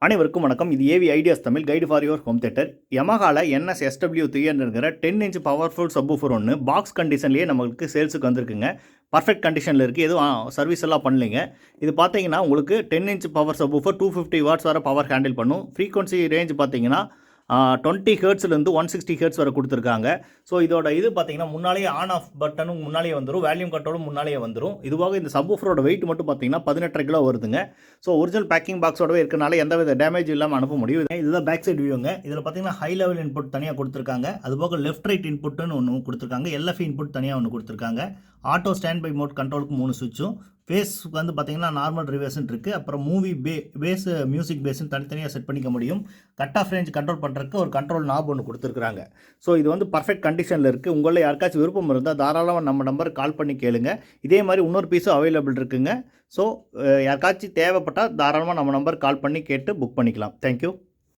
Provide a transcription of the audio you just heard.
அனைவருக்கும் வணக்கம். இது AV ideas Tamil guide for your home theatre. யமஹால NS SW 300ங்கிற 10 இன்ச் பவர்ஃபுல் சப்வூஃபர் ஒன்று பாக்ஸ் கண்டிஷன்லேயே நம்மளுக்கு சேல்ஸுக்கு வந்திருக்குங்க. பர்ஃபெக்ட் கண்டிஷனில் இருக்குது. எதுவும் சர்வீஸ் எல்லாம் பண்ணலைங்க. இது பார்த்தீங்கன்னா உங்களுக்கு 10 இன்ச் பவர் சப்வூஃபர் 250 வாட்ஸ் வரை பவர் ஹேண்டில் பண்ணும். ஃப்ரீக்வன்சி ரேஞ்ச் பார்த்தீங்கன்னா 20 ஹெர்ட்ஸ்லேருந்து 160 ஹெர்ட்ஸ் வரை கொடுத்துருக்காங்க. ஸோ இதோட இது பார்த்தீங்கன்னா முன்னாலேயே ஆன் ஆஃப் பட்டனும் முன்னாலேயே வந்துடும், வேல்யூம் கண்ட்ரோலும் முன்னாலேயே வந்துடும். இதுவாக இந்த சப்வூஃபரோட வெயிட் மட்டும் பார்த்தீங்கன்னா 18 கிலோ வருதுங்க. ஸோ ஒரிஜினல் பேக்கிங் பாக்ஸோடவே இருக்கனால எந்த வித டேமேஜ் இல்லாமல் அனுப்ப முடியும். இதுதான் பேக் சைடு வியூங்க. இதில் பார்த்தீங்கன்னா ஹை லெவல் இன்புட் தனியாக கொடுத்துருக்காங்க. அதுபோக லெஃப்ட் ரைட் இன்புட்னு ஒன்று கொடுத்துருக்காங்க. LFE இன்புட் தனியாக ஒன்று கொடுத்துருக்காங்க. ஆட்டோ ஸ்டாண்ட் பை மோட் கண்ட்ரோலுக்கு 3 சுவிட்சும், ஃபேஸ்க்கு வந்து பார்த்தீங்கன்னா நார்மல் ரிவர்ஸ்ன்னு இருக்குது. அப்புறம் மூவி பேஸ் மியூசிக் பேஸ்ன்னு தனித்தனியாக செட் பண்ணிக்க முடியும். கட் ஆஃப் ரேஞ்ச் கண்ட்ரோல் பண்ணுறதுக்கு ஒரு கண்ட்ரோல் நாப் ஒன்று கொடுத்துருக்காங்க. ஸோ இது வந்து பர்ஃபெக்ட் கண்டிஷனில் இருக்குது. உங்களில் யாருக்காச்சும் விருப்பம் இருந்தால் தாராளமாக நம்ம நம்பருக்கு கால் பண்ணி கேளுங்க. இதே மாதிரி இன்னொரு பீஸும் அவைலபிள் இருக்குங்க. ஸோ யாருக்காச்சும் தேவைப்பட்டால் தாராளமாக நம்ம நம்பருக்கு கால் பண்ணி கேட்டு புக் பண்ணிக்கலாம். தேங்க்யூ.